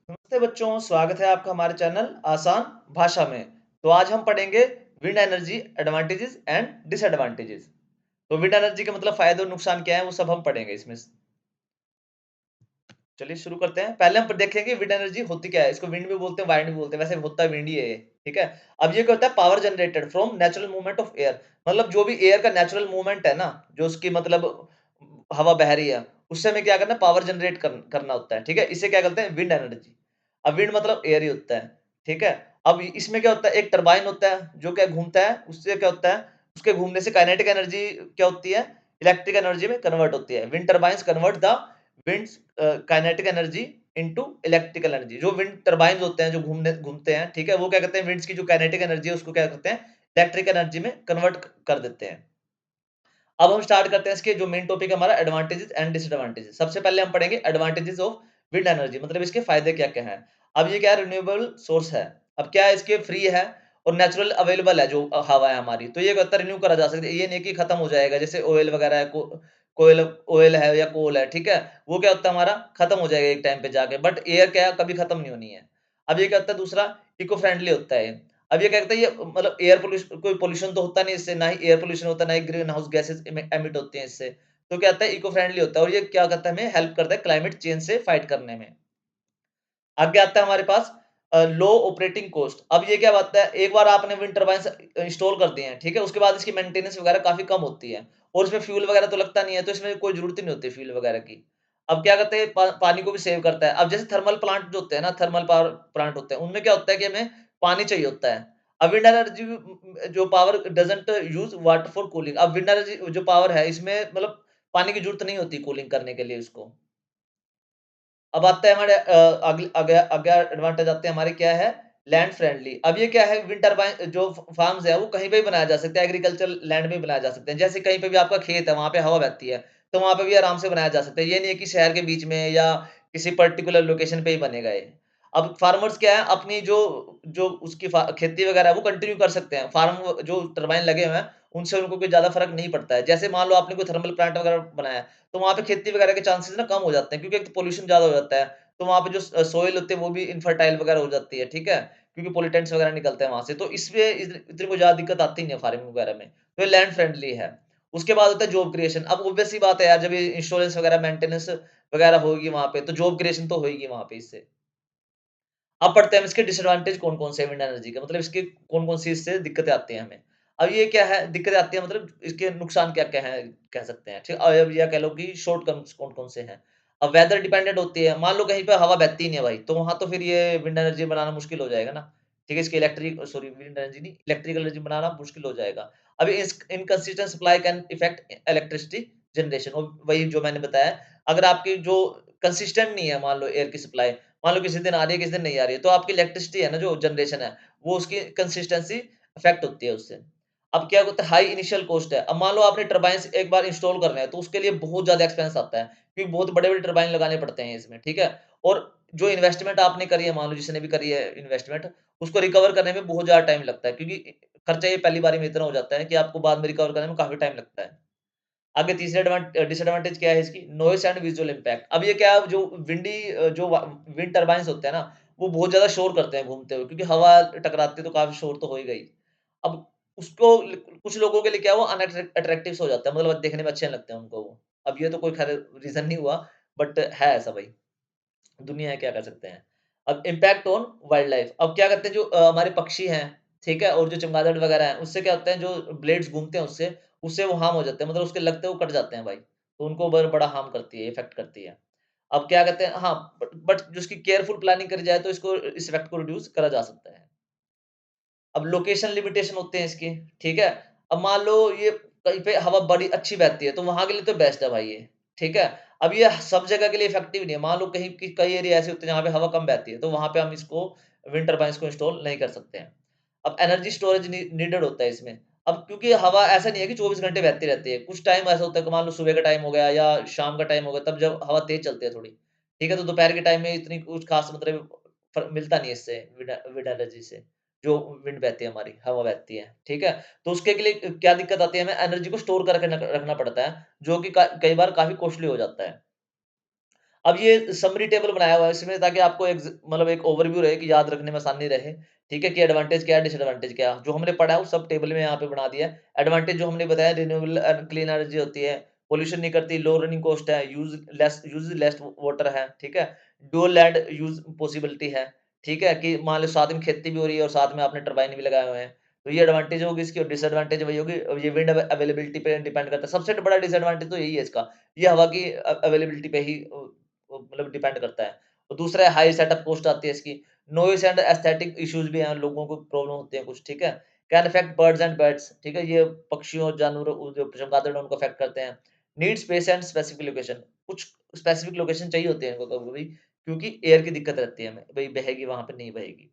नमस्ते बच्चों, स्वागत है आपका हमारे चैनल आसान भाषा में। तो आज हम पढ़ेंगे wind energy advantages and disadvantages. तो विंड एनर्जी के मतलब फायदे और नुकसान क्या है वो सब हम पढ़ेंगे इसमें। चलिए शुरू करते हैं। पहले हम देखेंगे विंड एनर्जी होती क्या है। इसको विंड भी बोलते हैं, वाइंड भी बोलते हैं, वैसे होता है विंड ही है ये। ठीक है। अब ये क्या होता है, power generated from natural movement of air. मतलब जो भी एयर का नेचुरल मूवमेंट है ना, जो उसकी मतलब हवा बह रही है, उससे हमें क्या करना है, पावर जनरेट करना होता है। ठीक है, इसे क्या कहते हैं, विंड एनर्जी। अब विंड मतलब एयर ही होता है। ठीक है। अब इसमें क्या होता है, एक टरबाइन होता है जो क्या घूमता है, उससे क्या होता है, उसके घूमने से काइनेटिक एनर्जी क्या होती है, इलेक्ट्रिक एनर्जी में कन्वर्ट होती है। Wind turbines convert the wind kinetic energy into electrical energy. जो विंड टरबाइंस होते हैं जो घूमते हैं, ठीक है, वो क्या करते हैं, विंड्स की जो काइनेटिक एनर्जी है उसको क्या करते हैं, इलेक्ट्रिक एनर्जी में कन्वर्ट कर देते हैं। अब हम स्टार्ट करते हैं इसके जो मेन टॉपिक है हमारा, एडवांटेजेस एंड डिसएडवांटेजेस। सबसे पहले हम पढ़ेंगे एडवांटेजेस ऑफ विंड एनर्जी, मतलब इसके फायदे क्या क्या हैं। अब ये क्या है, रिन्यूएबल सोर्स है। अब क्या है, इसके फ्री है और नेचुरल अवेलेबल है। जो हवा है हमारी, तो ये कहता है रिन्यू करा जा सकता है, ये नहीं कि खत्म हो जाएगा। जैसे ऑयल वगैरह है, कोयल ऑयल है या कोल है, ठीक है, वो क्या होता है हमारा खत्म हो जाएगा एक टाइम पे जाके, बट एयर क्या है, कभी खत्म नहीं होनी है। अब ये क्या होता है, दूसरा इको फ्रेंडली होता है। अब ये क्या कहता है, ये मतलब एयर पोल्यूशन, कोई पोल्यूशन तो होता नहीं इससे, ना ही एयर पोल्यूशन होता है, ना ही ग्रीन हाउस गैसेस एमिट होती हैं इससे। तो क्या कहता है, इको फ्रेंडली होता है और ये क्या करता है, हमें हेल्प करता है क्लाइमेट चेंज से फाइट करने में। आगे आता है हमारे पास लो ऑपरेटिंग कॉस्ट। अब ये क्या बात है, एक बार आपने विंड टरबाइन्स इंस्टॉल कर दिए हैं, ठीक है, उसके बाद इसकी मेंटेनेंस वगैरह काफी कम होती है और इसमें फ्यूल वगैरह तो लगता नहीं है, तो इसमें कोई जरूरत ही नहीं होती फ्यूल वगैरह की। अब क्या करते हैं, पानी को भी सेव करता है। अब जैसे थर्मल प्लांट जो होते हैं ना, थर्मल पावर प्लांट होते हैं, उनमें क्या होता है कि हमें पानी चाहिए होता है। अब विंड एनर्जी जो power doesn't use water for cooling. अब विंड एनर्जी जो पावर है इसमें मतलब पानी की जरूरत नहीं होती कूलिंग करने के लिए उसको। अब आते हैं हमारे अगले अगे अगे एडवांटेज आते हैं हमारे, क्या है, लैंड फ्रेंडली। अब ये क्या है, विंड टरबाइन जो फार्म्स है वो कहीं पे भी बनाया जा सकता है, एग्रीकल्चर लैंड में भी बनाया जा सकते हैं। जैसे कहीं पे भी आपका खेत है, वहां पे हवा बहती है, तो वहां पे भी आराम से बनाया जा सकता है। ये नहीं है कि शहर के बीच में या किसी पर्टिकुलर लोकेशन पे ही बनेगा ये। अब फार्मर्स क्या है, अपनी जो जो उसकी खेती वगैरह है वो कंटिन्यू कर सकते हैं। फार्म जो टरबाइन लगे हुए हैं उनसे उनको कोई ज्यादा फर्क नहीं पड़ता है। जैसे मान लो आपने कोई थर्मल प्लांट वगैरह बनाया, तो वहाँ पे खेती वगैरह के चांसेस ना कम हो जाते हैं, क्योंकि एक तो पॉल्यूशन ज़्यादा हो जाता है, तो वहाँ पे जो सोइल होती है वो भी इनफर्टाइल वगैरह हो जाती है, ठीक है? क्योंकि पोल्यूटेंट्स वगैरह निकलते हैं वहाँ से, तो इसमें इतनी कोई ज़्यादा दिक्कत आती नहीं है फार्मिंग वगैरह में, तो ये लैंड फ्रेंडली है। उसके बाद होता है जॉब क्रिएशन। अब ऑब्वियस सी बात है यार, जब ये इंश्योरेंस वगैरह मेंटेनेंस वगैरह होगी वहाँ पे, तो जॉब क्रिएशन तो होएगी वहाँ पे इससे। अब पढ़ते हैं हम इसके डिसएडवांटेज कौन-कौन से हैं विंड एनर्जी के, मतलब इसके कौन-कौन सी इससे दिक्कतें आती हैं हमें। अब ये क्या है, दिक्कतें आती हैं मतलब इसके नुकसान क्या-क्या हैं, कह सकते हैं, ठीक? अब या कह लो कि शॉर्टकम्स कौन-कौन से हैं। अब वेदर डिपेंडेंट होती है, मान लो कहीं पे हवा बहती ही नहीं है भाई, तो वहाँ तो फिर ये विंड एनर्जी बनाना मुश्किल हो जाएगा ना, ठीक है? इसकी विंड एनर्जी नहीं, इलेक्ट्रिकल एनर्जी बनाना मुश्किल हो जाएगा। अभी इस inconsistent supply can effect electricity generation, और वही जो मैंने बताया, अगर आपकी जो कंसिस्टेंट नहीं है, मान लो एयर की सप्लाई, मान लो किसी दिन आ रही है, किसी दिन नहीं आ रही है, तो आपकी इलेक्ट्रिसिटी है ना, जो जनरेशन है, वो उसकी कंसिस्टेंसी अफेक्ट होती है उससे। अब क्या होता है, हाई इनिशियल कॉस्ट है। अब मान लो आपने टरबाइन्स एक बार इंस्टॉल करने हैं, तो उसके लिए बहुत ज़्यादा एक्सपेंस आता है, क्योंकि बहुत बड़े-बड़े टरबाइन लगाने पड़ते हैं इसमें, ठीक है? और जो इन्वेस्टमेंट आपने करी है, मान लो जिसने भी करी है इन्वेस्टमेंट, उसको रिकवर करने में बहुत ज़्यादा टाइम लगता है, क्योंकि खर्चा ये पहली बारी में इतना हो जाता है कि आपको बाद में रिकवर करने में काफ़ी टाइम लगता है। आगे तीसरे डिसएडवांटेज क्या है इसकी, नॉइस एंड विजुअल इम्पैक्ट। अब ये क्या है, जो विंड टरबाइन्स होते हैं ना, वो बहुत ज्यादा शोर करते हैं घूमते हुए, क्योंकि हवा टकराती है तो काफी शोर तो हो ही गई। अब उसको कुछ लोगों के लिए क्या है, वो अनअट्रैक्टिव हो जाता है, मतलब देखने में अच्छे नहीं लगते हैं उनको वो। अब ये तो कोई खैर रीजन नहीं हुआ, बट है ऐसा भाई, दुनिया है, क्या कर सकते हैं। अब इम्पैक्ट ऑन वाइल्ड लाइफ। अब क्या करते हैं, जो हमारे पक्षी हैं, ठीक है, और जो चमगादड़ वगैरह हैं, उससे क्या होता है, जो ब्लेड्स घूमते हैं उससे वो हार्म हो जाते हैं, मतलब उसके लगते वो कट जाते हैं भाई, तो उनको बड़ा हार्म करती है, इफेक्ट करती है। अब क्या कहते हैं, हाँ, बट जो इसकी केयरफुल प्लानिंग करी जाए तो इसको, इस इफेक्ट को रिड्यूस करा जा सकता है। अब लोकेशन लिमिटेशन होते हैं इसके, ठीक है? अब मान लो ये कहीं पे हवा बड़ी अच्छी बहती है, तो वहाँ के लिए तो बेस्ट है भाई ये, ठीक है? अब ये सब जगह के लिए इफेक्टिव नहीं है। मान लो कहीं की कई एरिया ऐसे होते हैं जहाँ पे हवा कम बहती है, तो वहाँ पे हम इसको विंड टर्बाइन्स को इंस्टॉल नहीं कर सकते हैं। अब एनर्जी स्टोरेज नीडेड होता है इसमें। अब क्योंकि हवा ऐसा नहीं है कि 24 घंटे बहती रहती है। कुछ टाइम ऐसा होता है कि मान लो सुबह का टाइम हो गया या शाम का टाइम हो गया, तब जब हवा तेज़ चलती है थोड़ी, ठीक है? तो दोपहर के टाइम में इतनी कुछ खास मतलब मिलता नहीं है इससे, विंड एनर्जी से। जो विंड बहती है हमारी, हवा बहती है, ठीक है? तो उसके के लिए क्या दिक्कत आती है, हमें एनर्जी को स्टोर करके रखना पड़ता है, जो कि कई बार काफ़ी कॉस्टली हो जाता है। अब ये समरी टेबल बनाया हुआ है इसमें ताकि आपको मतलब एक ओवरव्यू रहे कि याद रखने में आसानी रहे, ठीक है? कि एडवांटेज क्या है, डिसएडवांटेज क्या है? जो हमने पढ़ा है वो सब टेबल में यहाँ पे बना दिया है। एडवांटेज जो हमने बताया रिन्यूएबल क्लीन एनर्जी होती है, पॉल्यूशन नहीं करती, लो रनिंग कॉस्ट है, यूज़ लेस वाटर है, ठीक है? डुअल लैंड यूज़ पॉसिबिलिटी है, ठीक है? कि मान लो साथ में खेती भी हो रही है और साथ में आपने टरबाइन भी लगाए हुए हैं। तो ये एडवांटेज होगी इसकी और डिसएडवांटेज वही होगी ये विंड अवेलेबिलिटी पे डिपेंड करता है। सबसे बड़ा डिसएडवांटेज तो यही है इसका, ये हवा की अवेलेबिलिटी पे ही मतलब डिपेंड करता है। और दूसरा है हाई सेटअप कॉस्ट आती है इसकी, नॉइज़ एंड एस्थेटिक इश्यूज़ भी हैं, लोगों को प्रॉब्लम होती है कुछ, ठीक है? Can affect birds and pets, ठीक है? ये पक्षियों और जानवरों जो चमगादड़ हैं उनको अफेक्ट करते हैं। Need space and specific location, कुछ स्पेसिफिक लोकेशन चाहिए होती है इनको कभी-कभी क्योंकि एयर की दिक्कत रहती है हमें, भई बहेगी वहाँ पे नहीं बहेगी।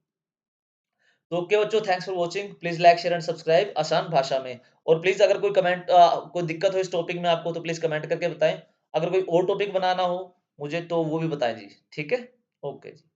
तो ओके बच्चों, thanks for watching. Please like, share and subscribe आसान भाषा में। और प्लीज़ अगर कोई दिक्कत हो इस टॉपिक में आपको तो प्लीज़ कमेंट करके बताएँ। अगर कोई और टॉपिक बनाना हो मुझे तो वो भी बताएँ जी, ठीक है? ओके जी।